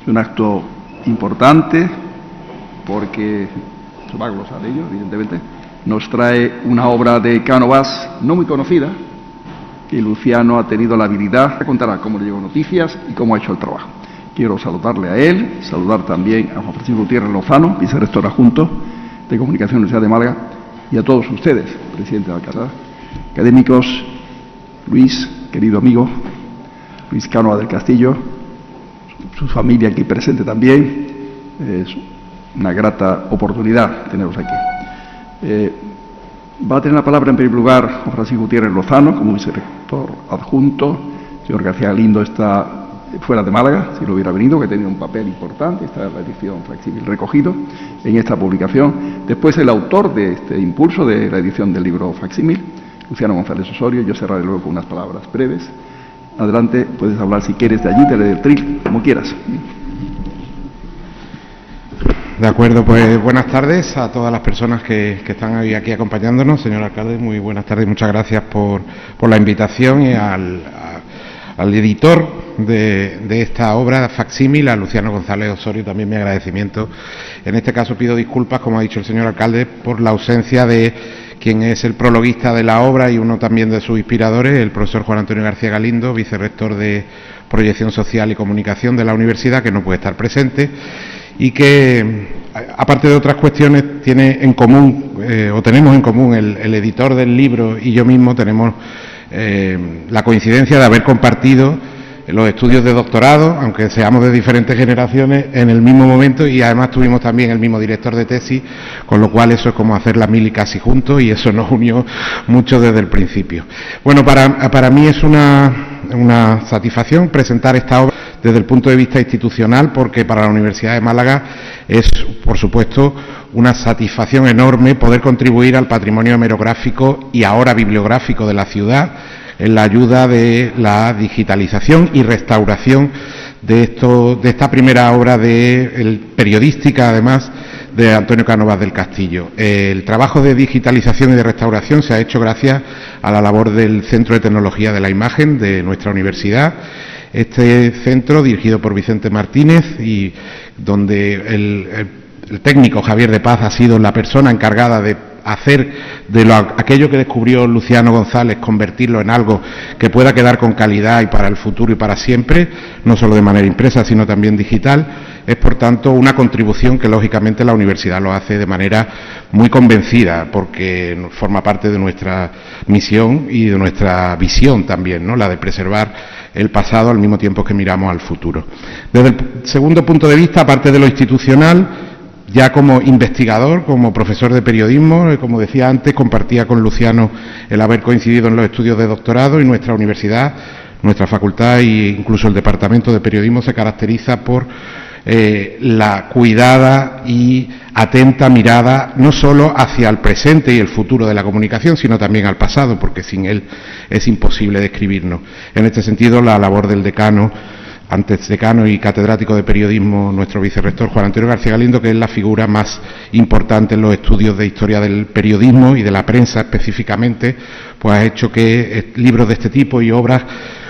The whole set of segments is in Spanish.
Es un acto importante porque, se va a glosar ello, evidentemente, nos trae una obra de Cánovas no muy conocida, que Luciano ha tenido la habilidad de contar cómo le llegó noticias y cómo ha hecho el trabajo. Quiero saludarle a él, saludar también a Juan Francisco Gutiérrez Lozano, vicerrector adjunto de Comunicación de la Universidad de Málaga, y a todos ustedes, presidente de la Casa, académicos, Luis, querido amigo, Luis Cánovas del Castillo, su familia aquí presente también. Es una grata oportunidad teneros aquí. Va a tener la palabra en primer lugar Juan Francisco Gutiérrez Lozano, como vicerrector adjunto. El señor García Galindo está fuera de Málaga, si lo hubiera venido, que tenía un papel importante. Esta es la edición facsímil recogido en esta publicación. Después el autor de este impulso de la edición del libro facsímil, Luciano González Osorio. Yo cerraré luego con unas palabras breves. Adelante, puedes hablar si quieres de allí, del tril, como quieras. De acuerdo, pues buenas tardes a todas las personas que están hoy aquí acompañándonos. Señor alcalde, muy buenas tardes y muchas gracias por la invitación, y al editor de esta obra facsímil, a Luciano González Osorio, también mi agradecimiento. En este caso pido disculpas, como ha dicho el señor alcalde, por la ausencia de quien es el prologuista de la obra y uno también de sus inspiradores, el profesor Juan Antonio García Galindo, vicerrector de Proyección Social y Comunicación de la universidad, que no puede estar presente, y que, aparte de otras cuestiones, tiene en común, o tenemos en común, el editor del libro y yo mismo tenemos la coincidencia de haber compartido los estudios de doctorado, aunque seamos de diferentes generaciones, en el mismo momento, y además tuvimos también el mismo director de tesis, con lo cual eso es como hacer la mili casi juntos, y eso nos unió mucho desde el principio. Bueno, para mí es una satisfacción presentar esta obra desde el punto de vista institucional, porque para la Universidad de Málaga es, por supuesto, una satisfacción enorme poder contribuir al patrimonio hemerográfico y ahora bibliográfico de la ciudad, en la ayuda de la digitalización y restauración de esta primera obra periodística, además, de Antonio Cánovas del Castillo. El trabajo de digitalización y de restauración se ha hecho gracias a la labor del Centro de Tecnología de la Imagen de nuestra universidad. Este centro, dirigido por Vicente Martínez, y donde el técnico Javier de Paz ha sido la persona encargada de hacer de aquello que descubrió Luciano González, convertirlo en algo que pueda quedar con calidad y para el futuro y para siempre, no solo de manera impresa, sino también digital. Es, por tanto, una contribución que, lógicamente, la universidad lo hace de manera muy convencida, porque forma parte de nuestra misión y de nuestra visión también, ¿no?, la de preservar el pasado al mismo tiempo que miramos al futuro. Desde el segundo punto de vista, aparte de lo institucional, ya como investigador, como profesor de periodismo, como decía antes, compartía con Luciano el haber coincidido en los estudios de doctorado, y nuestra universidad, nuestra facultad e incluso el departamento de periodismo se caracteriza por la cuidada y atenta mirada no solo hacia el presente y el futuro de la comunicación, sino también al pasado, porque sin él es imposible describirnos. En este sentido, la labor del decano, antes decano y catedrático de periodismo, nuestro vicerrector Juan Antonio García Galindo, que es la figura más importante en los estudios de historia del periodismo y de la prensa específicamente, pues ha hecho que libros de este tipo y obras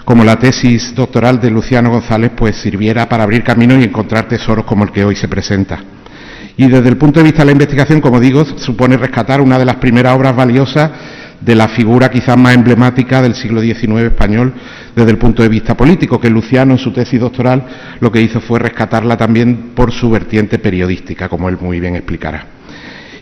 como la tesis doctoral de Luciano González pues sirviera para abrir caminos y encontrar tesoros como el que hoy se presenta. Y desde el punto de vista de la investigación, como digo, supone rescatar una de las primeras obras valiosas de la figura quizás más emblemática del siglo XIX español desde el punto de vista político, que Luciano en su tesis doctoral lo que hizo fue rescatarla también por su vertiente periodística, como él muy bien explicará.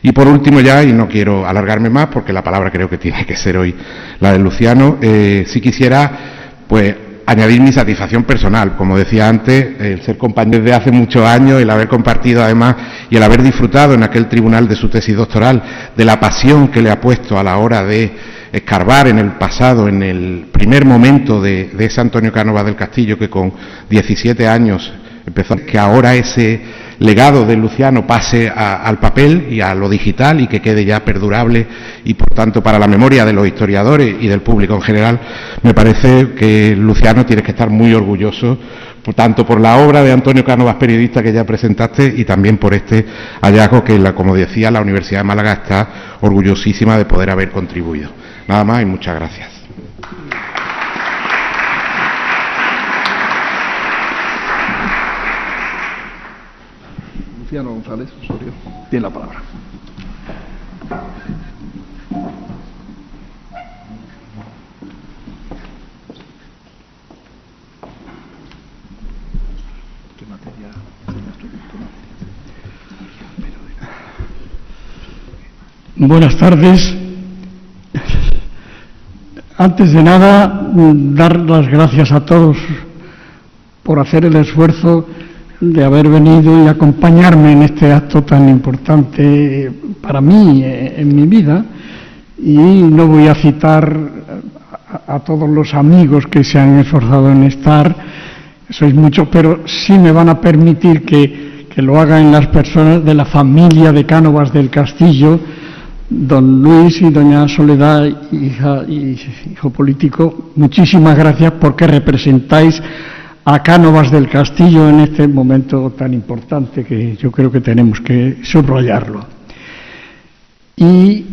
Y por último ya, y no quiero alargarme más porque la palabra creo que tiene que ser hoy la de Luciano, sí quisiera pues añadir mi satisfacción personal, como decía antes, el ser compañero desde hace muchos años, el haber compartido además y el haber disfrutado en aquel tribunal de su tesis doctoral de la pasión que le ha puesto a la hora de escarbar en el pasado, en el primer momento de ese Antonio Cánovas del Castillo, que con 17 años empezó, que ahora ese legado de Luciano pase al papel y a lo digital y que quede ya perdurable y, por tanto, para la memoria de los historiadores y del público en general. Me parece que Luciano tiene que estar muy orgulloso, tanto por la obra de Antonio Cánovas, periodista, que ya presentaste, y también por este hallazgo que, como decía, la Universidad de Málaga está orgullosísima de poder haber contribuido. Nada más y muchas gracias. Luciano González Osorio tiene la palabra. Buenas tardes. Antes de nada, dar las gracias a todos por hacer el esfuerzo de haber venido y acompañarme en este acto tan importante para mí en mi vida. Y no voy a citar a todos los amigos que se han esforzado en estar, sois muchos, pero sí me van a permitir que lo haga en las personas de la familia de Cánovas del Castillo, don Luis y doña Soledad, hija y hijo político. Muchísimas gracias porque representáis a Cánovas del Castillo en este momento tan importante que yo creo que tenemos que subrayarlo. Y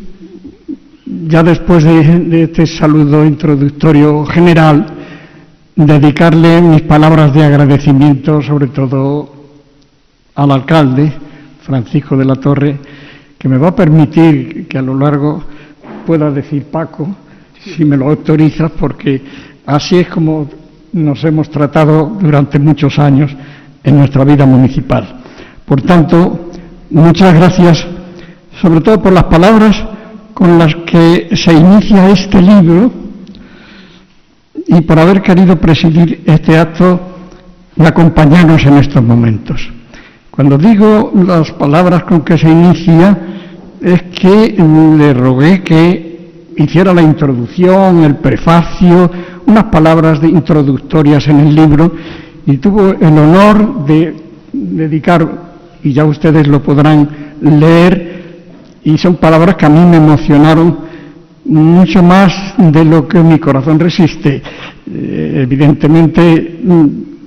ya después de este saludo introductorio general, dedicarle mis palabras de agradecimiento sobre todo al alcalde, Francisco de la Torre, que me va a permitir que a lo largo pueda decir Paco, si me lo autorizas, porque así es como nos hemos tratado durante muchos años en nuestra vida municipal. Por tanto, muchas gracias, sobre todo por las palabras con las que se inicia este libro y por haber querido presidir este acto y acompañarnos en estos momentos. Cuando digo las palabras con que se inicia, es que le rogué que hiciera la introducción, el prefacio, unas palabras introductorias en el libro, y tuvo el honor de dedicar, y ya ustedes lo podrán leer, y son palabras que a mí me emocionaron mucho más de lo que mi corazón resiste. Evidentemente,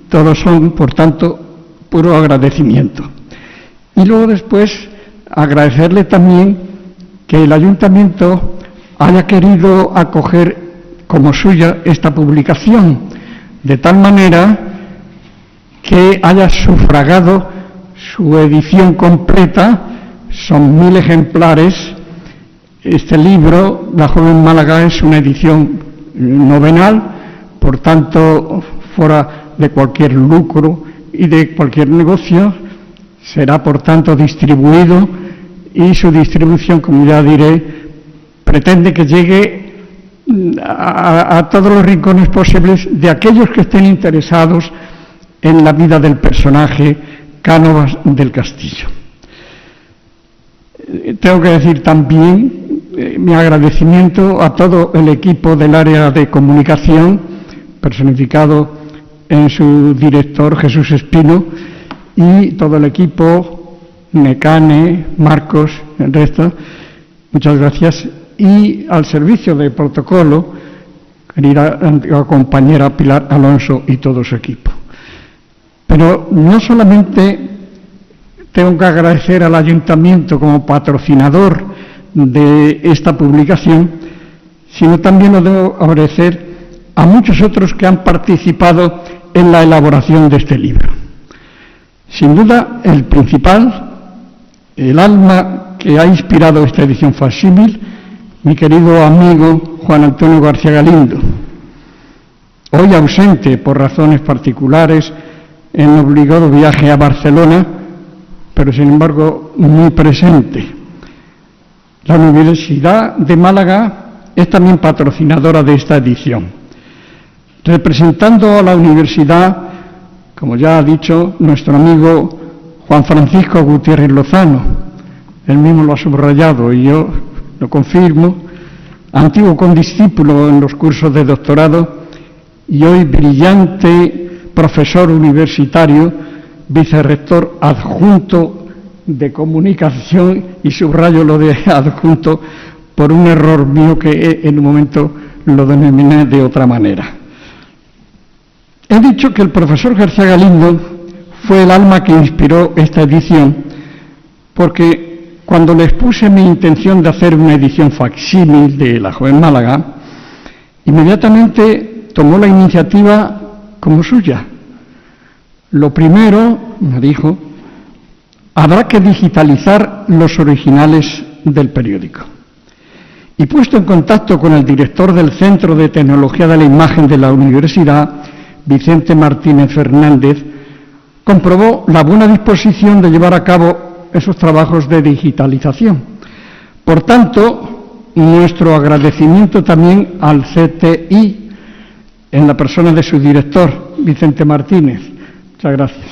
todos son, por tanto, puro agradecimiento. Y luego después, agradecerle también que el Ayuntamiento haya querido acoger como suya esta publicación, de tal manera que haya sufragado su edición completa. Son 1000 ejemplares. Este libro, La Joven Málaga, es una edición novenal, por tanto, fuera de cualquier lucro y de cualquier negocio. Será, por tanto, distribuido, y su distribución, como ya diré, pretende que llegue a todos los rincones posibles de aquellos que estén interesados en la vida del personaje Cánovas del Castillo. Tengo que decir también mi agradecimiento a todo el equipo del área de comunicación, personificado en su director Jesús Espino, y todo el equipo, Necane, Marcos, el resto, muchas gracias, y al servicio de protocolo, querida compañera Pilar Alonso y todo su equipo. Pero no solamente tengo que agradecer al Ayuntamiento como patrocinador de esta publicación, sino también lo debo agradecer a muchos otros que han participado en la elaboración de este libro. Sin duda, el principal, el alma que ha inspirado esta edición facsímil, mi querido amigo Juan Antonio García Galindo, hoy ausente por razones particulares en obligado viaje a Barcelona, pero sin embargo muy presente. La Universidad de Málaga es también patrocinadora de esta edición. Representando a la universidad, como ya ha dicho nuestro amigo Juan Francisco Gutiérrez Lozano, él mismo lo ha subrayado y yo lo confirmo, antiguo condiscípulo en los cursos de doctorado y hoy brillante profesor universitario, vicerrector adjunto de comunicación, y subrayo lo de adjunto por un error mío que en un momento lo denominé de otra manera. He dicho que el profesor García Galindo fue el alma que inspiró esta edición, porque cuando le expuse mi intención de hacer una edición facsímil de La Joven Málaga, inmediatamente tomó la iniciativa como suya. Lo primero, me dijo, habrá que digitalizar los originales del periódico. Y puesto en contacto con el director del Centro de Tecnología de la Imagen de la Universidad, Vicente Martínez Fernández, comprobó la buena disposición de llevar a cabo esos trabajos de digitalización. Por tanto, nuestro agradecimiento también al CTI, en la persona de su director, Vicente Martínez. Muchas gracias.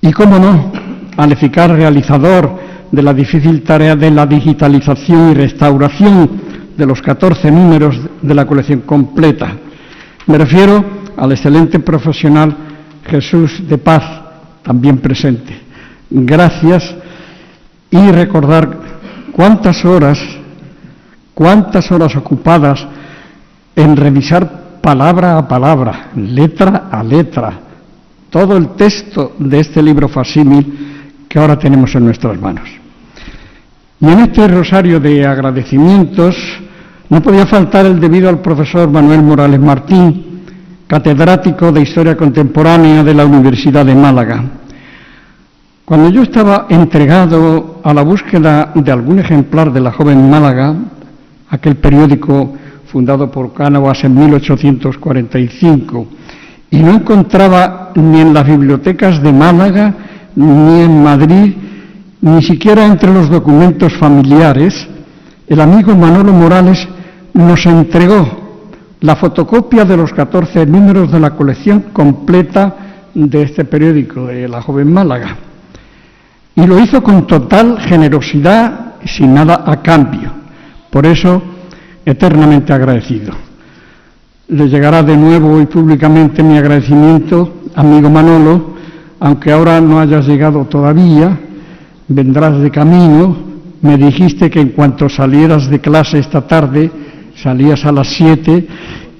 Y, cómo no, al eficaz realizador de la difícil tarea de la digitalización y restauración de los 14 números de la colección completa. Me refiero al excelente profesional Jesús de Paz, también presente. Gracias, y recordar cuántas horas ocupadas en revisar palabra a palabra, letra a letra, todo el texto de este libro facsímil que ahora tenemos en nuestras manos. Y en este rosario de agradecimientos no podía faltar el debido al profesor Manuel Morales Martín, catedrático de Historia Contemporánea de la Universidad de Málaga. Cuando yo estaba entregado a la búsqueda de algún ejemplar de La Joven Málaga, aquel periódico fundado por Cánovas en 1845, y no encontraba ni en las bibliotecas de Málaga, ni en Madrid, ni siquiera entre los documentos familiares, el amigo Manolo Morales nos entregó la fotocopia de los 14 números de la colección completa de este periódico, de La Joven Málaga. Y lo hizo con total generosidad y sin nada a cambio. Por eso, eternamente agradecido. Le llegará de nuevo y públicamente mi agradecimiento, amigo Manolo, aunque ahora no hayas llegado todavía, vendrás de camino. Me dijiste que en cuanto salieras de clase esta tarde, salías a las 7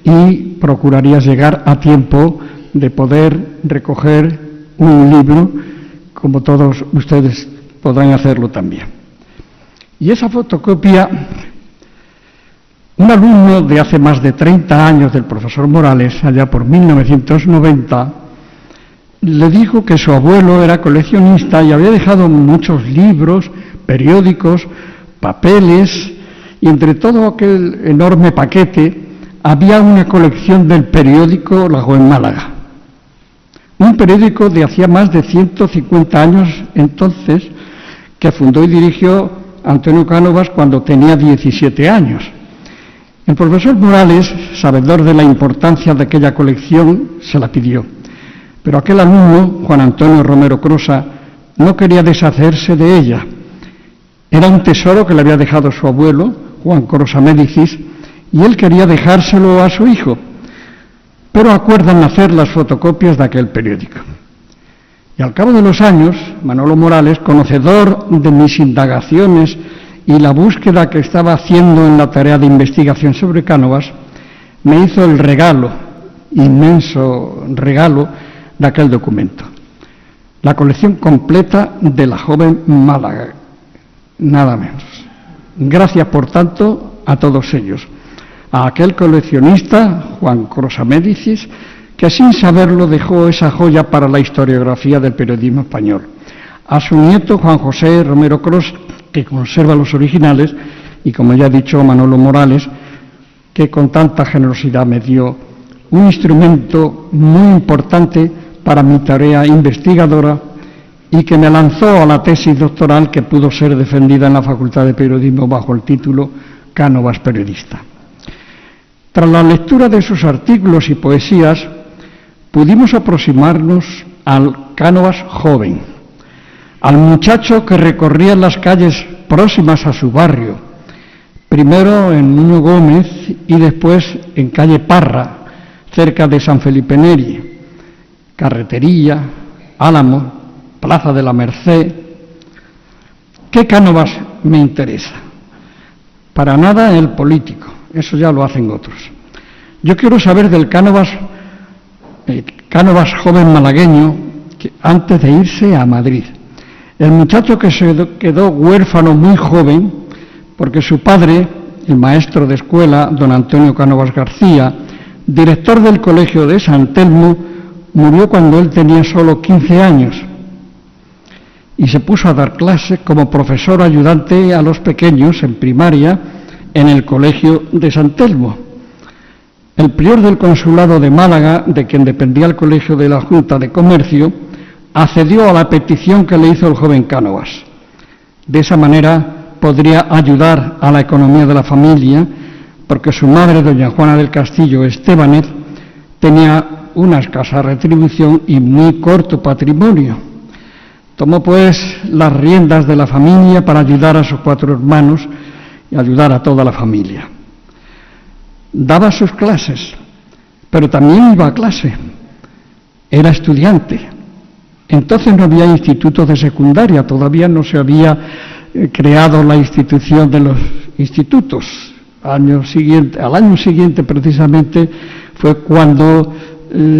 y procurarías llegar a tiempo de poder recoger un libro, como todos ustedes podrán hacerlo también. Y esa fotocopia, un alumno de hace más de 30 años del profesor Morales, allá por 1990, le dijo que su abuelo era coleccionista y había dejado muchos libros, periódicos, papeles, y entre todo aquel enorme paquete había una colección del periódico La Joven Málaga. Un periódico de hacía más de 150 años entonces, que fundó y dirigió Antonio Cánovas cuando tenía 17 años. El profesor Morales, sabedor de la importancia de aquella colección, se la pidió. Pero aquel alumno, Juan Antonio Romero Crosa, no quería deshacerse de ella. Era un tesoro que le había dejado su abuelo, Juan Crosa Médicis, y él quería dejárselo a su hijo. Pero acuerdan hacer las fotocopias de aquel periódico. Y al cabo de los años, Manolo Morales, conocedor de mis indagaciones y la búsqueda que estaba haciendo en la tarea de investigación sobre Cánovas, me hizo el regalo, inmenso regalo, de aquel documento. La colección completa de La Joven Málaga, nada menos. Gracias, por tanto, a todos ellos. A aquel coleccionista, Juan Crosa Médicis, que sin saberlo dejó esa joya para la historiografía del periodismo español. A su nieto, Juan José Romero Crosa, que conserva los originales, y como ya he dicho, Manolo Morales, que con tanta generosidad me dio un instrumento muy importante para mi tarea investigadora y que me lanzó a la tesis doctoral que pudo ser defendida en la Facultad de Periodismo bajo el título Cánovas periodista. Tras la lectura de sus artículos y poesías, pudimos aproximarnos al Cánovas joven, al muchacho que recorría las calles próximas a su barrio, primero en Nuño Gómez y después en calle Parra, cerca de San Felipe Neri, Carretería, Álamo, Plaza de la Merced. ¿Qué Cánovas me interesa? Para nada el político, eso ya lo hacen otros. Yo quiero saber del Cánovas joven malagueño, que antes de irse a Madrid. El muchacho que se quedó huérfano muy joven, porque su padre, el maestro de escuela, don Antonio Cánovas García, director del colegio de San Telmo, murió cuando él tenía solo 15 años. y se puso a dar clases como profesor ayudante a los pequeños en primaria en el colegio de San Telmo. El prior del consulado de Málaga, de quien dependía el colegio de la Junta de Comercio, accedió a la petición que le hizo el joven Cánovas. De esa manera podría ayudar a la economía de la familia, porque su madre, doña Juana del Castillo Estebanez, tenía una escasa retribución y muy corto patrimonio. Tomó pues las riendas de la familia para ayudar a sus 4 hermanos y ayudar a toda la familia. Daba sus clases, pero también iba a clase. Era estudiante. Entonces no había institutos de secundaria, todavía no se había creado la institución de los institutos. Al año siguiente precisamente fue cuando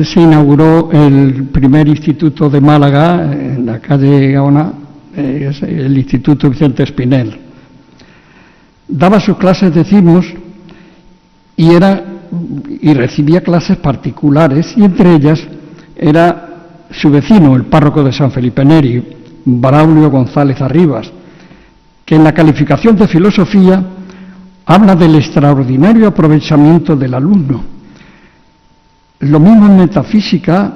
se inauguró el primer instituto de Málaga, en la calle Gaona, el Instituto Vicente Espinel. Daba sus clases, decimos, y recibía clases particulares, y entre ellas era su vecino, el párroco de San Felipe Neri, Braulio González Arribas, que en la calificación de filosofía habla del extraordinario aprovechamiento del alumno. Lo mismo en metafísica,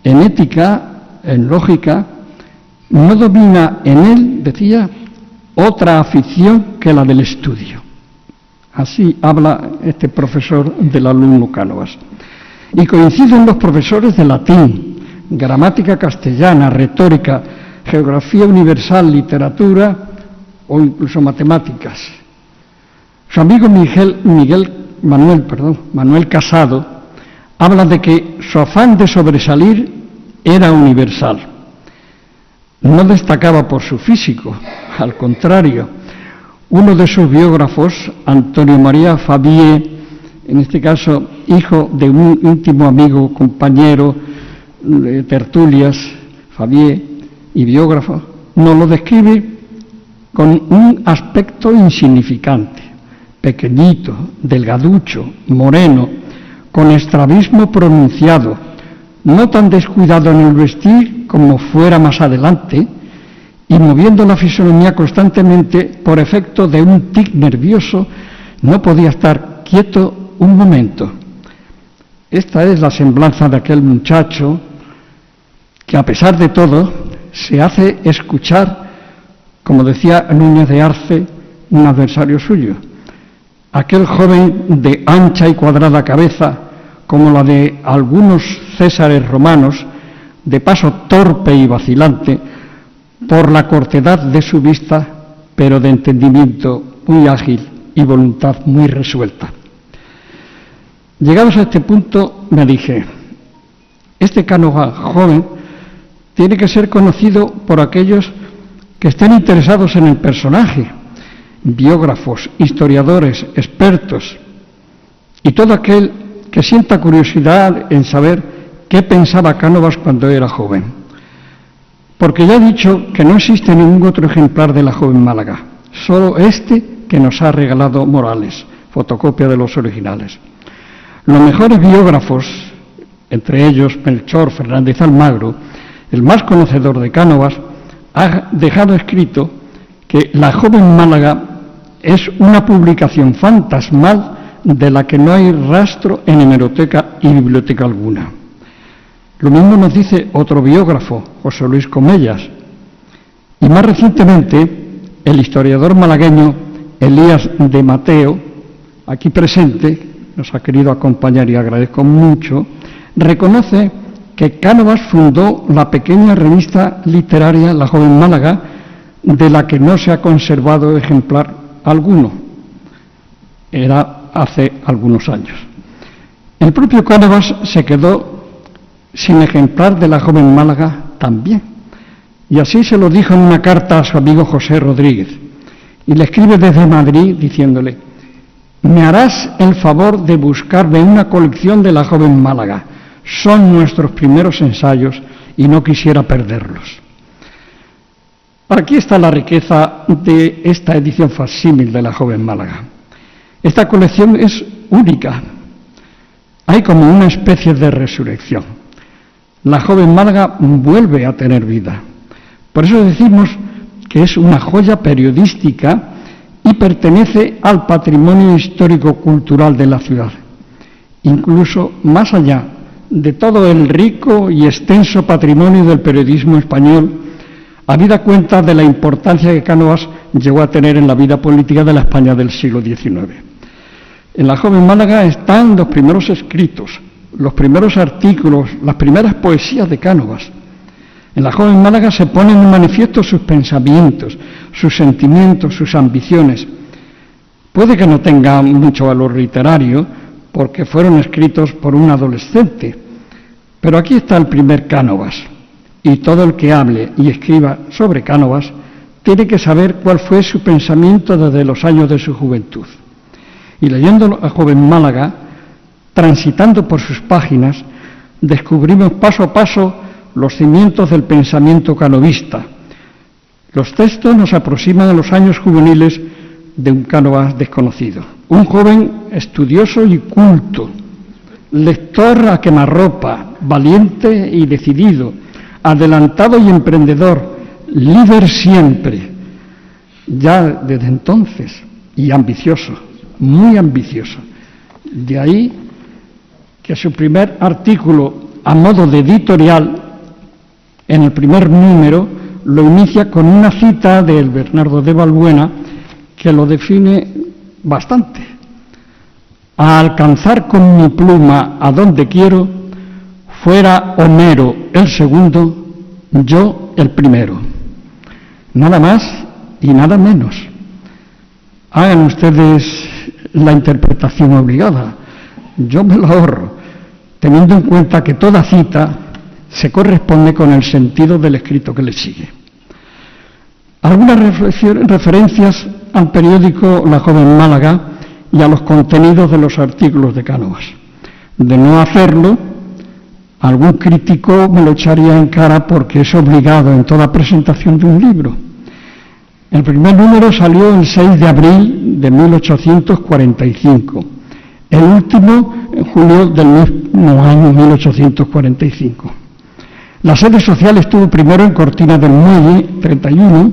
en ética, en lógica, no domina en él, decía, otra afición que la del estudio. Así habla este profesor del alumno Cánovas. Y coinciden los profesores de latín, gramática castellana, retórica, geografía universal, literatura o incluso matemáticas. Su amigo Manuel Casado habla de que su afán de sobresalir era universal. No destacaba por su físico, al contrario. Uno de sus biógrafos, Antonio María Fabié, en este caso hijo de un íntimo amigo, compañero de tertulias, Fabié, y biógrafo, nos lo describe con un aspecto insignificante, pequeñito, delgaducho, moreno, con estrabismo pronunciado, no tan descuidado en el vestir como fuera más adelante, y moviendo la fisonomía constantemente por efecto de un tic nervioso, no podía estar quieto un momento. Esta es la semblanza de aquel muchacho que, a pesar de todo, se hace escuchar, como decía Núñez de Arce, un adversario suyo. Aquel joven de ancha y cuadrada cabeza, como la de algunos césares romanos, de paso torpe y vacilante, por la cortedad de su vista, pero de entendimiento muy ágil y voluntad muy resuelta. Llegados a este punto, me dije, este Cánovas joven tiene que ser conocido por aquellos que estén interesados en el personaje, biógrafos, historiadores, expertos, y todo aquel que sienta curiosidad en saber qué pensaba Cánovas cuando era joven. Porque ya he dicho que no existe ningún otro ejemplar de la joven Málaga, solo este que nos ha regalado Morales, fotocopia de los originales. Los mejores biógrafos, entre ellos Melchor Fernández Almagro, el más conocedor de Cánovas, ha dejado escrito que La joven Málaga es una publicación fantasmal de la que no hay rastro en hemeroteca y biblioteca alguna. Lo mismo nos dice otro biógrafo, José Luis Comellas, y más recientemente el historiador malagueño Elías de Mateo, aquí presente, nos ha querido acompañar y agradezco mucho, reconoce que Cánovas fundó la pequeña revista literaria La Joven Málaga, de la que no se ha conservado ejemplar alguno. Era hace algunos años. El propio Cánovas se quedó sin ejemplar de La Joven Málaga también, y así se lo dijo en una carta a su amigo José Rodríguez, y le escribe desde Madrid diciéndole: «Me harás el favor de buscarme una colección de La Joven Málaga, son nuestros primeros ensayos y no quisiera perderlos». Aquí está la riqueza de esta edición facsímil de La Joven Málaga. Esta colección es única, hay como una especie de resurrección. La joven Málaga vuelve a tener vida, Por eso decimos que es una joya periodística y pertenece al patrimonio histórico-cultural de la ciudad, incluso más allá de todo el rico y extenso patrimonio del periodismo español, habida cuenta de la importancia que Cánovas llegó a tener en la vida política de la España del siglo XIX. En la joven Málaga están los primeros escritos, los primeros artículos, las primeras poesías de Cánovas. En la joven Málaga se ponen en manifiesto sus pensamientos, sus sentimientos, sus ambiciones. Puede que no tengan mucho valor literario, porque fueron escritos por un adolescente, pero aquí está el primer Cánovas, y todo el que hable y escriba sobre Cánovas tiene que saber cuál fue su pensamiento desde los años de su juventud. Y leyendo a joven Málaga, transitando por sus páginas, descubrimos paso a paso los cimientos del pensamiento canovista. Los textos nos aproximan a los años juveniles de un Cánovas desconocido. Un joven estudioso y culto, lector a quemarropa, valiente y decidido, adelantado y emprendedor, líder siempre, ya desde entonces, y ambicioso, muy ambicioso. De ahí que su primer artículo, a modo de editorial, en el primer número, lo inicia con una cita de Bernardo de Balbuena que lo define bastante. A alcanzar con mi pluma a donde quiero, fuera Homero el segundo, yo el primero. Nada más y nada menos. Hagan ustedes la interpretación obligada. Yo me lo ahorro, teniendo en cuenta que toda cita se corresponde con el sentido del escrito que le sigue. Algunas referencias al periódico La Joven Málaga y a los contenidos de los artículos de Cánovas. De no hacerlo, algún crítico me lo echaría en cara porque es obligado en toda presentación de un libro. El primer número salió el 6 de abril de 1845, el último en julio del mismo año 1845. La sede social estuvo primero en Cortina del Muelle 31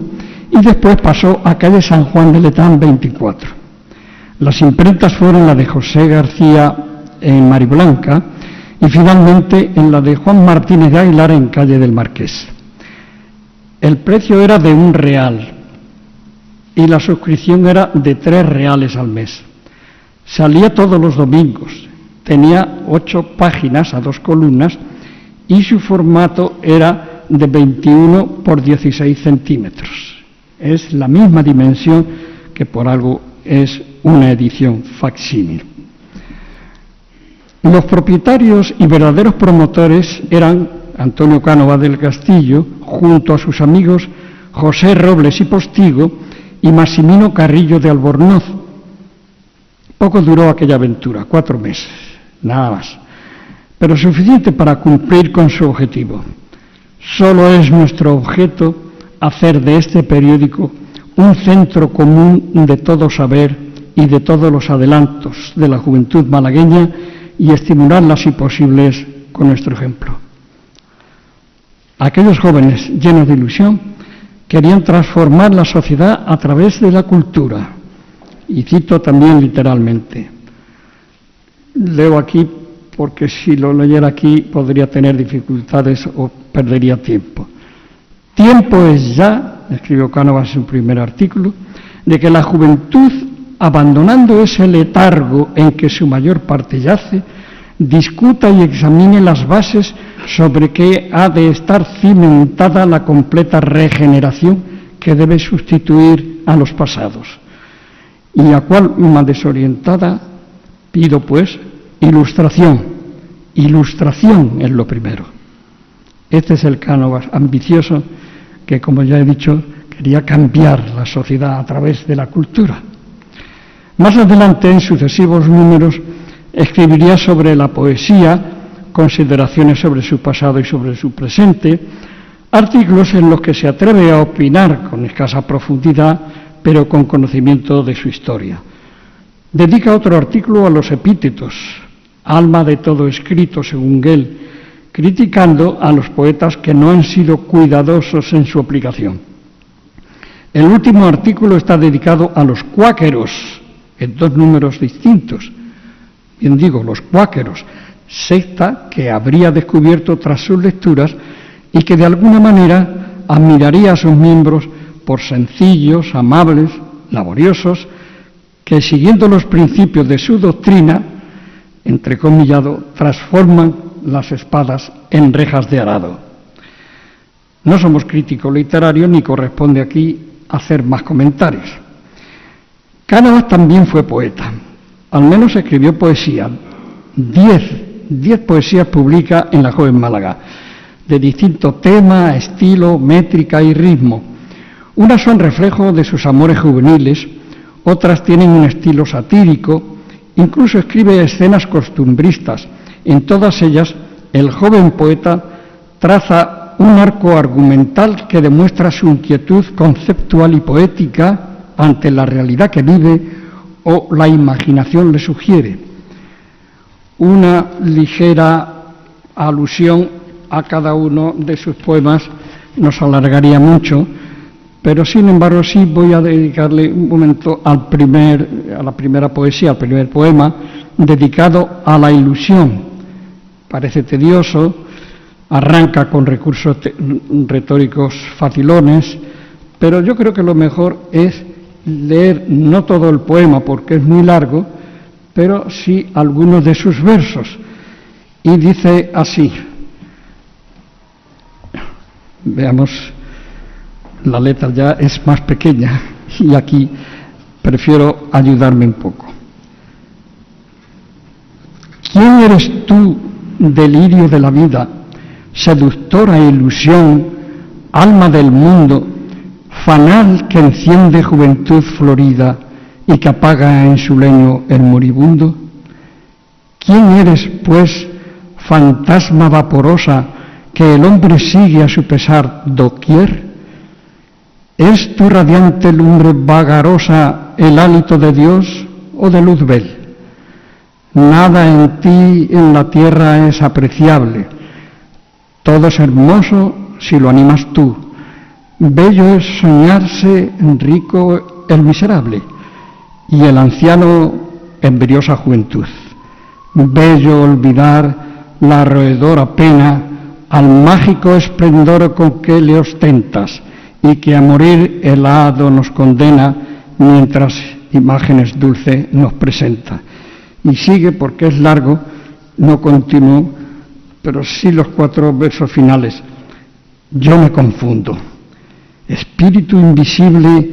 y después pasó a calle San Juan de Letán 24. Las imprentas fueron la de José García en Mariblanca y finalmente en la de Juan Martínez de Aguilar en calle del Marqués. El precio era de £1 y la suscripción era de £3 al mes. Salía todos los domingos, tenía 8 páginas a 2 columnas y su formato era de 21 por 16 centímetros. Es la misma dimensión que por algo es una edición facsímil. Los propietarios y verdaderos promotores eran Antonio Cánovas del Castillo, junto a sus amigos José Robles y Postigo y Maximino Carrillo de Albornoz. Poco duró aquella aventura, 4 meses, nada más, pero suficiente para cumplir con su objetivo. Solo es nuestro objeto hacer de este periódico un centro común de todo saber y de todos los adelantos de la juventud malagueña y estimularla, si posible, con nuestro ejemplo. Aquellos jóvenes llenos de ilusión querían transformar la sociedad a través de la cultura. Y cito también literalmente. Leo aquí porque si lo leyera aquí podría tener dificultades o perdería tiempo. Tiempo es ya, escribió Cánovas en su primer artículo, de que la juventud, abandonando ese letargo en que su mayor parte yace, discuta y examine las bases sobre que ha de estar cimentada la completa regeneración que debe sustituir a los pasados. Y a cual más desorientada pido pues ilustración. Ilustración es lo primero. Este es el Cánovas ambicioso que, como ya he dicho, quería cambiar la sociedad a través de la cultura. Más adelante, en sucesivos números, escribiría sobre la poesía, consideraciones sobre su pasado y sobre su presente, artículos en los que se atreve a opinar con escasa profundidad, pero con conocimiento de su historia. Dedica otro artículo a los epítetos, alma de todo escrito, según él, criticando a los poetas que no han sido cuidadosos en su aplicación. El último artículo está dedicado a los cuáqueros, en 2 números distintos. Bien digo, los cuáqueros, secta que habría descubierto tras sus lecturas y que de alguna manera admiraría a sus miembros por sencillos, amables, laboriosos, que siguiendo los principios de su doctrina, entrecomillado, transforman las espadas en rejas de arado. No somos críticos literarios ni corresponde aquí hacer más comentarios. Cánovas también fue poeta, al menos escribió poesía. 10 poesías publica en La Joven Málaga, de distinto tema, estilo, métrica y ritmo. Unas son reflejo de sus amores juveniles, otras tienen un estilo satírico, incluso escribe escenas costumbristas. En todas ellas, el joven poeta traza un arco argumental que demuestra su inquietud conceptual y poética ante la realidad que vive o la imaginación le sugiere. Una ligera alusión a cada uno de sus poemas nos alargaría mucho, pero sin embargo sí voy a dedicarle un momento a la primera poesía, al primer poema, dedicado a la ilusión. Parece tedioso, arranca con recursos retóricos facilones, pero yo creo que lo mejor es leer no todo el poema porque es muy largo, pero sí algunos de sus versos. Y dice así, veamos, la letra ya es más pequeña y aquí prefiero ayudarme un poco. ¿Quién eres tú, delirio de la vida, seductora ilusión, alma del mundo, fanal que enciende juventud florida y que apaga en su leño el moribundo? ¿Quién eres, pues, fantasma vaporosa que el hombre sigue a su pesar doquier? ¿Es tu radiante lumbre vagarosa el hálito de Dios o de Luzbel? Nada en ti en la tierra es apreciable, todo es hermoso si lo animas tú. Bello es soñarse rico el miserable y el anciano en briosa juventud. Bello olvidar la roedora pena al mágico esplendor con que le ostentas y que a morir el hado nos condena mientras imágenes dulces nos presenta. Y sigue porque es largo, no continúo, pero sí los 4 versos finales. Yo me confundo. Espíritu invisible,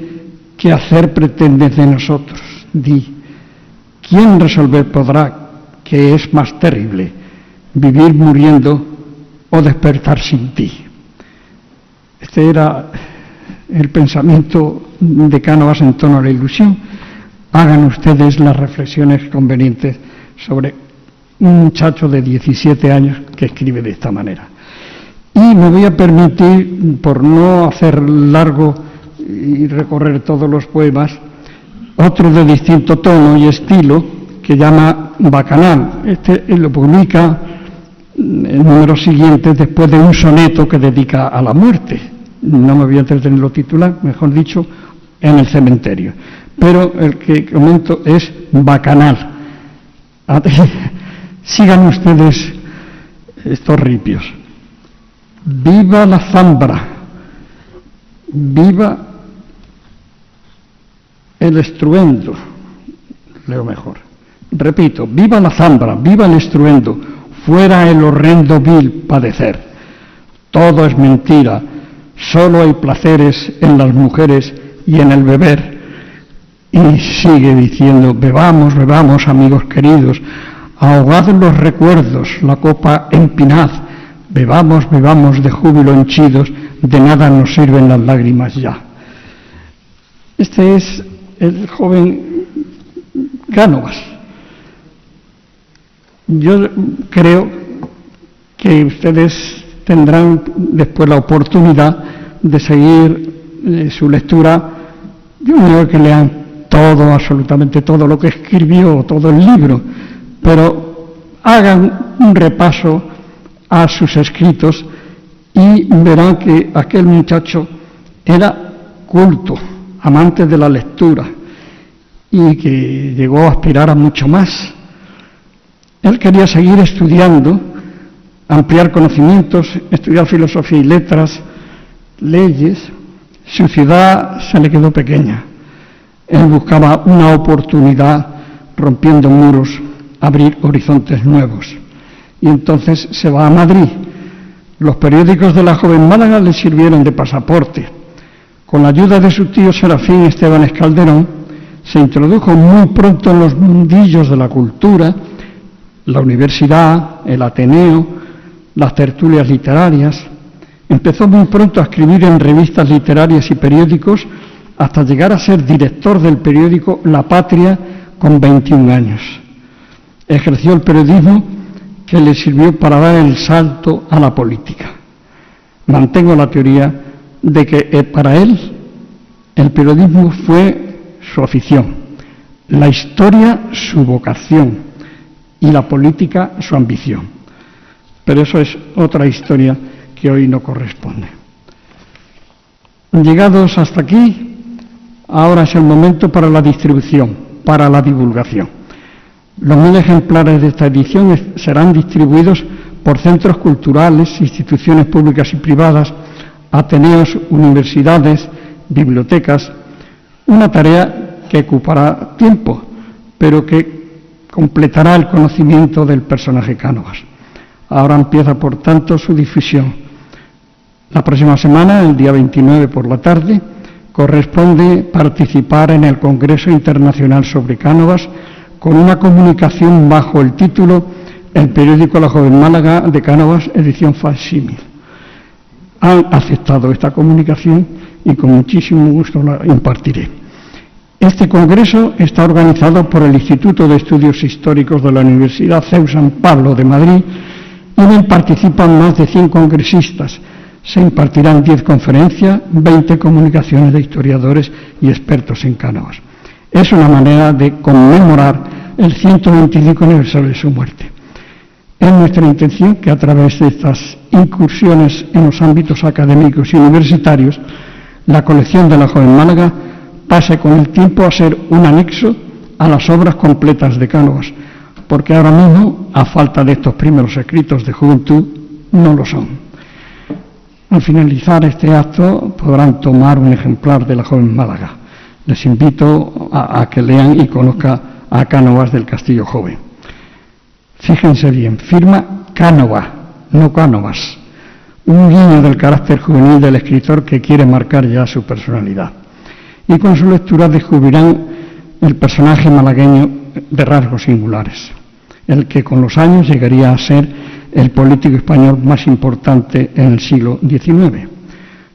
¿qué hacer pretendes de nosotros? Di, ¿quién resolver podrá que es más terrible, vivir muriendo o despertar sin ti? Este era el pensamiento de Cánovas en torno a la ilusión. Hagan ustedes las reflexiones convenientes sobre un muchacho de 17 años que escribe de esta manera. Y me voy a permitir, por no hacer largo y recorrer todos los poemas, otro de distinto tono y estilo que llama Bacanal. Este lo publica en números siguientes después de un soneto que dedica a la muerte. No me voy a entretener en lo titular, mejor dicho, en el cementerio. Pero el que comento es Bacanal. Sigan ustedes estos ripios. Viva la zambra, viva el estruendo. Leo mejor. Repito, viva la zambra, viva el estruendo, fuera el horrendo vil padecer. Todo es mentira, solo hay placeres en las mujeres y en el beber. Y sigue diciendo, bebamos, bebamos, amigos queridos, ahogad los recuerdos, la copa empinad, bebamos, bebamos de júbilo henchidos, de nada nos sirven las lágrimas ya. Este es el joven Cánovas. Yo creo que ustedes tendrán después la oportunidad de seguir su lectura. Yo no digo que lean todo, absolutamente todo lo que escribió, todo el libro, pero hagan un repaso a sus escritos y verán que aquel muchacho era culto, amante de la lectura y que llegó a aspirar a mucho más. Él quería seguir estudiando, ampliar conocimientos, estudiar filosofía y letras, leyes. Su ciudad se le quedó pequeña. Él buscaba una oportunidad, rompiendo muros, abrir horizontes nuevos. Y entonces se va a Madrid. Los periódicos de la joven Málaga le sirvieron de pasaporte. Con la ayuda de su tío Serafín Esteban Escalderón, se introdujo muy pronto en los mundillos de la cultura, la universidad, el Ateneo, las tertulias literarias. Empezó muy pronto a escribir en revistas literarias y periódicos hasta llegar a ser director del periódico La Patria con 21 años. Ejerció el periodismo que le sirvió para dar el salto a la política. Mantengo la teoría de que para él el periodismo fue su afición, la historia su vocación y la política su ambición. Pero eso es otra historia que hoy no corresponde. Llegados hasta aquí, ahora es el momento para la distribución, para la divulgación. Los 1000 ejemplares de esta edición serán distribuidos por centros culturales, instituciones públicas y privadas, ateneos, universidades, bibliotecas, una tarea que ocupará tiempo, pero que completará el conocimiento del personaje Cánovas. Ahora empieza, por tanto, su difusión. La próxima semana, el día 29 por la tarde, corresponde participar en el Congreso Internacional sobre Cánovas con una comunicación bajo el título El periódico La Joven Málaga de Cánovas, edición facsímil. Han aceptado esta comunicación y con muchísimo gusto la impartiré. Este congreso está organizado por el Instituto de Estudios Históricos de la Universidad CEU San Pablo de Madrid y en él participan más de 100 congresistas. Se impartirán 10 conferencias, 20 comunicaciones de historiadores y expertos en Cánovas. Es una manera de conmemorar el 125 aniversario de su muerte. Es nuestra intención que a través de estas incursiones en los ámbitos académicos y universitarios, la colección de la Joven Málaga pase con el tiempo a ser un anexo a las obras completas de Cánovas, porque ahora mismo, a falta de estos primeros escritos de juventud, no lo son. Al finalizar este acto podrán tomar un ejemplar de la Joven Málaga. Les invito a que lean y conozcan a Cánovas del Castillo Joven. Fíjense bien, firma Cánova, no Cánovas, un guiño del carácter juvenil del escritor que quiere marcar ya su personalidad. Y con su lectura descubrirán el personaje malagueño de rasgos singulares, el que con los años llegaría a ser el político español más importante en el siglo XIX.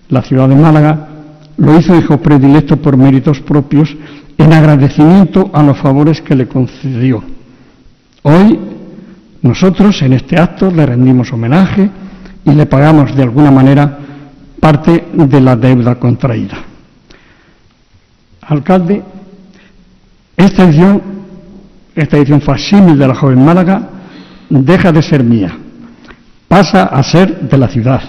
La ciudad de Málaga lo hizo hijo predilecto por méritos propios en agradecimiento a los favores que le concedió. Hoy nosotros en este acto le rendimos homenaje y le pagamos de alguna manera parte de la deuda contraída. Alcalde, esta edición facsímil de la Joven Málaga deja de ser mía, pasa a ser de la ciudad.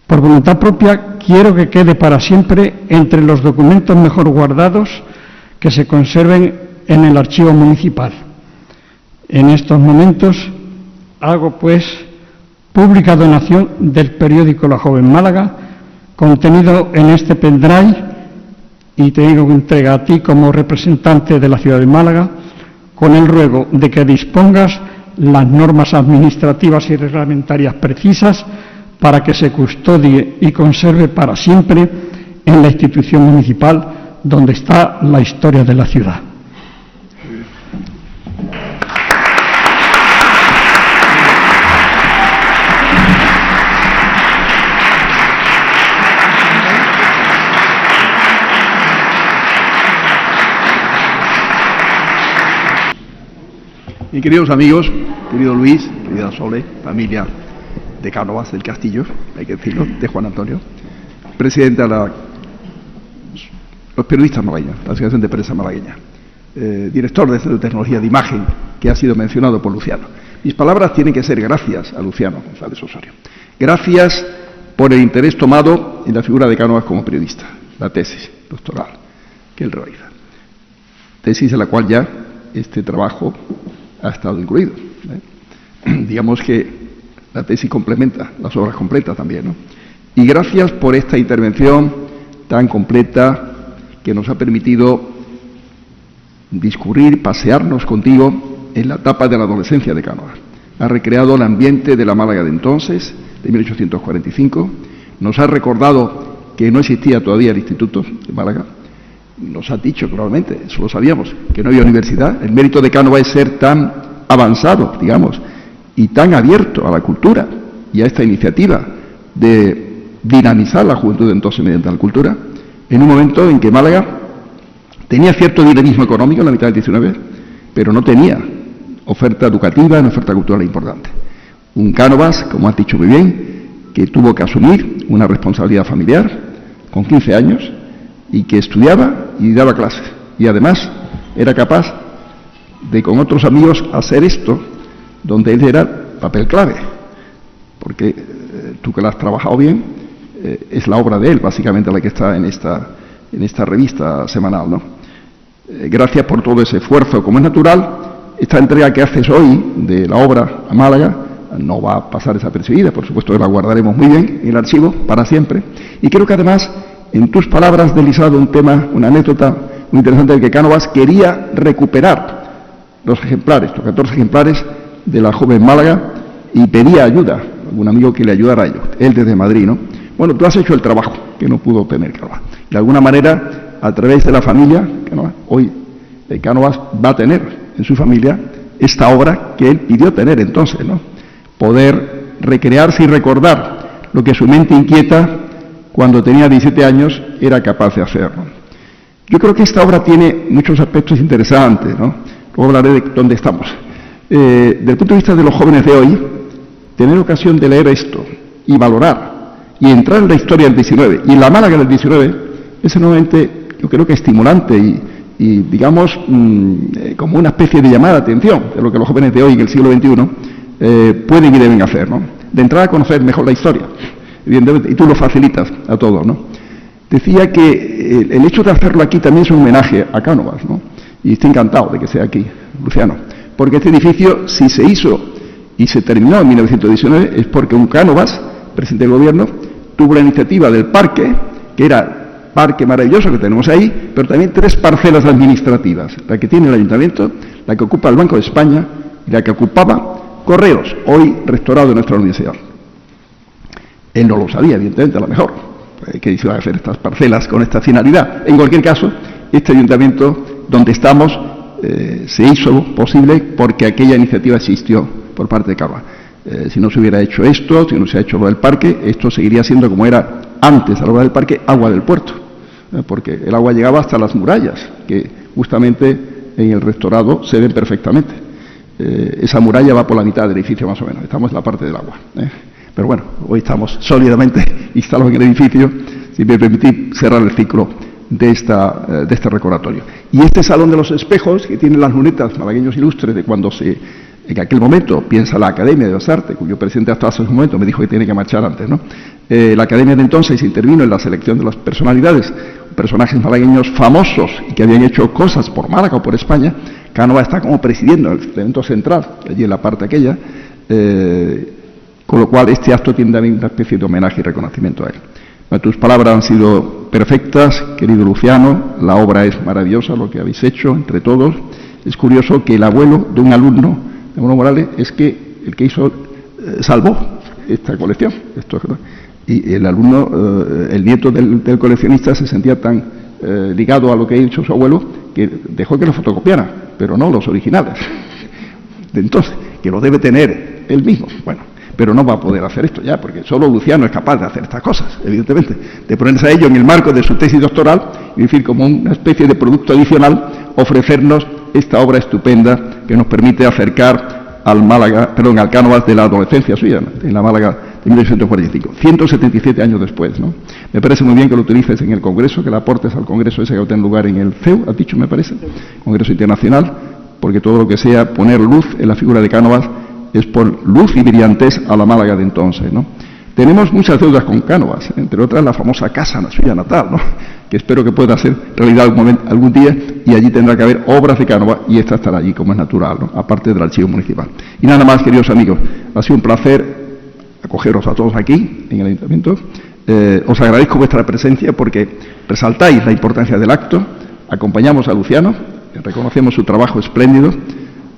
Por voluntad propia quiero que quede para siempre entre los documentos mejor guardados que se conserven en el archivo municipal. En estos momentos hago pues pública donación del periódico La Joven Málaga, contenido en este pendrive, y te digo que entrega a ti como representante de la ciudad de Málaga, con el ruego de que dispongas las normas administrativas y reglamentarias precisas para que se custodie y conserve para siempre en la institución municipal donde está la historia de la ciudad. Y queridos amigos, querido Luis, querida Sole, familia de Cánovas del Castillo, hay que decirlo, de Juan Antonio, presidente de los periodistas malagueños, la Asociación de Prensa Malagueña, director del Centro de Tecnología de Imagen, que ha sido mencionado por Luciano. Mis palabras tienen que ser gracias a Luciano González Osorio. Gracias por el interés tomado en la figura de Cánovas como periodista, la tesis doctoral que él realiza. Tesis en la cual ya este trabajo ha estado incluido. Digamos que la tesis complementa las obras completas también, ¿no? Y gracias por esta intervención tan completa que nos ha permitido discurrir, pasearnos contigo en la etapa de la adolescencia de Cánovas. Ha recreado el ambiente de la Málaga de entonces, de 1845, nos ha recordado que no existía todavía el Instituto de Málaga, nos ha dicho probablemente, eso lo sabíamos, que no había universidad. El mérito de Cánovas es ser tan avanzado, digamos, y tan abierto a la cultura y a esta iniciativa de dinamizar la juventud entonces mediante la cultura, en un momento en que Málaga tenía cierto dinamismo económico en la mitad del 19, pero no tenía oferta educativa ni oferta cultural importante. Un Cánovas, como has dicho muy bien, que tuvo que asumir una responsabilidad familiar con 15 años y que estudiaba y daba clases. Y además era capaz de, con otros amigos, hacer esto donde él era papel clave, porque tú que lo has trabajado bien, es la obra de él, básicamente, la que está en esta revista semanal, ¿no? Gracias por todo ese esfuerzo. Como es natural, esta entrega que haces hoy de la obra a Málaga no va a pasar desapercibida, por supuesto que la guardaremos muy bien en el archivo para siempre. Y creo que además, en tus palabras, deslizado un tema, una anécdota muy interesante de que Cánovas quería recuperar los ejemplares, los 14 ejemplares de la joven Málaga, y pedía ayuda a algún amigo que le ayudara a ello, él desde Madrid, ¿no? Bueno, tú has hecho el trabajo que no pudo tener Cánovas. De alguna manera, a través de la familia, Cánovas, hoy Cánovas va a tener en su familia esta obra que él pidió tener entonces, ¿no? Poder recrearse y recordar lo que su mente inquieta cuando tenía 17 años era capaz de hacer, ¿no? Yo creo que esta obra tiene muchos aspectos interesantes, ¿no? Luego hablaré de dónde estamos. Desde el punto de vista de los jóvenes de hoy, tener ocasión de leer esto y valorar y entrar en la historia del 19 y en la Málaga del 19 es enormemente, yo creo que estimulante y digamos, como una especie de llamada de atención de lo que los jóvenes de hoy en el siglo XXI pueden y deben hacer, ¿no? De entrar a conocer mejor la historia, evidentemente, y tú lo facilitas a todos, ¿no? Decía que el hecho de hacerlo aquí también es un homenaje a Cánovas, ¿no? Y estoy encantado de que sea aquí, Luciano, porque este edificio, si se hizo y se terminó en 1919, es porque un Cánovas, presidente del gobierno, tuvo la iniciativa del parque, que era parque maravilloso que tenemos ahí, pero también 3 parcelas administrativas, la que tiene el ayuntamiento, la que ocupa el Banco de España y la que ocupaba Correos, hoy restaurado en nuestra universidad. Él no lo sabía, evidentemente, a lo mejor, que iba a hacer estas parcelas con esta finalidad. En cualquier caso, este ayuntamiento donde estamos se hizo posible porque aquella iniciativa existió por parte de Cánovas. Si no se hubiera hecho esto, si no se ha hecho lo del parque, esto seguiría siendo como era antes, a la hora del parque, agua del puerto, porque el agua llegaba hasta las murallas, que justamente en el restaurado se ven perfectamente. Esa muralla va por la mitad del edificio más o menos, estamos en la parte del agua. Pero bueno, hoy estamos sólidamente instalados en el edificio, si me permitís cerrar el ciclo de este recordatorio. Y este Salón de los Espejos, que tiene las lunetas malagueños ilustres de cuando en aquel momento piensa la Academia de las Artes, cuyo presidente hasta hace un momento me dijo que tiene que marchar antes, ¿no? La Academia de entonces intervino en la selección de las personalidades, personajes malagueños famosos y que habían hecho cosas por Málaga o por España. Cánovas está como presidiendo el evento central, allí en la parte aquella, con lo cual este acto tiene también una especie de homenaje y reconocimiento a él. Bueno, tus palabras han sido perfectas, querido Luciano, la obra es maravillosa, lo que habéis hecho entre todos. Es curioso que el abuelo de un alumno, de Bruno Morales, es que el que salvó esta colección. Y el alumno, el nieto del coleccionista, se sentía tan ligado a lo que ha hecho su abuelo que dejó que lo fotocopiara, pero no los originales de entonces, que lo debe tener él mismo. Bueno, pero no va a poder hacer esto ya, porque solo Luciano es capaz de hacer estas cosas, evidentemente, de ponerse a ello en el marco de su tesis doctoral y decir, como una especie de producto adicional, ofrecernos esta obra estupenda que nos permite acercar al Málaga, perdón, al Cánovas de la adolescencia suya, ¿no? En la Málaga de 1945, 177 años después, ¿no? Me parece muy bien que lo utilices en el Congreso, que le aportes al Congreso ese que va a tener lugar en el CEU, has dicho, me parece, Congreso Internacional, porque todo lo que sea poner luz en la figura de Cánovas es por luz y brillantez a la Málaga de entonces, ¿no? Tenemos muchas deudas con Cánovas, entre otras la famosa casa, la suya natal, ¿no?, que espero que pueda ser realidad algún día, y allí tendrá que haber obras de Cánovas, y esta estará allí, como es natural, ¿no?, aparte del archivo municipal. Y nada más, queridos amigos, ha sido un placer acogeros a todos aquí, en el Ayuntamiento. Os agradezco vuestra presencia porque resaltáis la importancia del acto, acompañamos a Luciano, reconocemos su trabajo espléndido,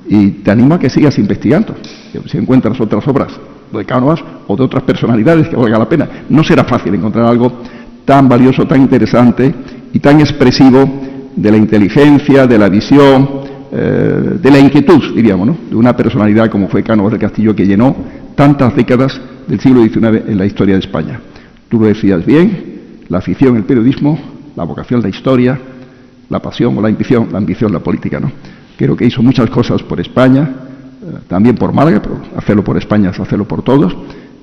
y te animo a que sigas investigando, que si encuentras otras obras de Cánovas o de otras personalidades que valga la pena. No será fácil encontrar algo tan valioso, tan interesante y tan expresivo de la inteligencia, de la visión, de la inquietud, diríamos, ¿no?, de una personalidad como fue Cánovas del Castillo, que llenó tantas décadas del siglo XIX en la historia de España. Tú lo decías bien, la afición al periodismo, la vocación a la historia, la pasión o la ambición la política, ¿no? Creo que hizo muchas cosas por España, también por Málaga, pero hacerlo por España es hacerlo por todos,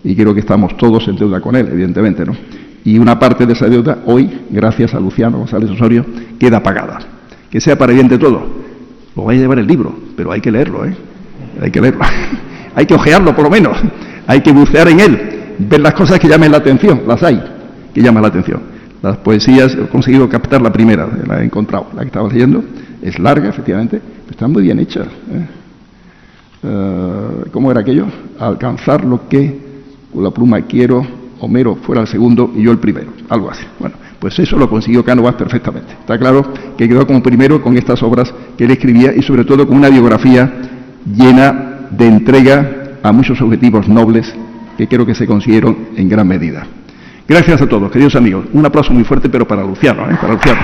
y creo que estamos todos en deuda con él, evidentemente, ¿no? Y una parte de esa deuda hoy, gracias a Luciano González Osorio, queda pagada. Que sea para bien de todo. Lo vais a llevar el libro, pero hay que leerlo, ¿eh? Hay que leerlo. Hay que ojearlo, por lo menos. Hay que bucear en él, ver las cosas que llamen la atención. Las hay, que llaman la atención. Las poesías, he conseguido captar la primera, la he encontrado, la que estaba leyendo. Es larga, efectivamente, pero está muy bien hecha, ¿eh? ¿Cómo era aquello? Alcanzar lo que con la pluma quiero, Homero fuera el segundo y yo el primero, algo así. Bueno, pues eso lo consiguió Cánovas perfectamente. Está claro que quedó como primero con estas obras que él escribía y sobre todo con una biografía llena de entrega a muchos objetivos nobles que creo que se consiguieron en gran medida. Gracias a todos, queridos amigos. Un aplauso muy fuerte, pero para Luciano, ¿eh? Para Luciano.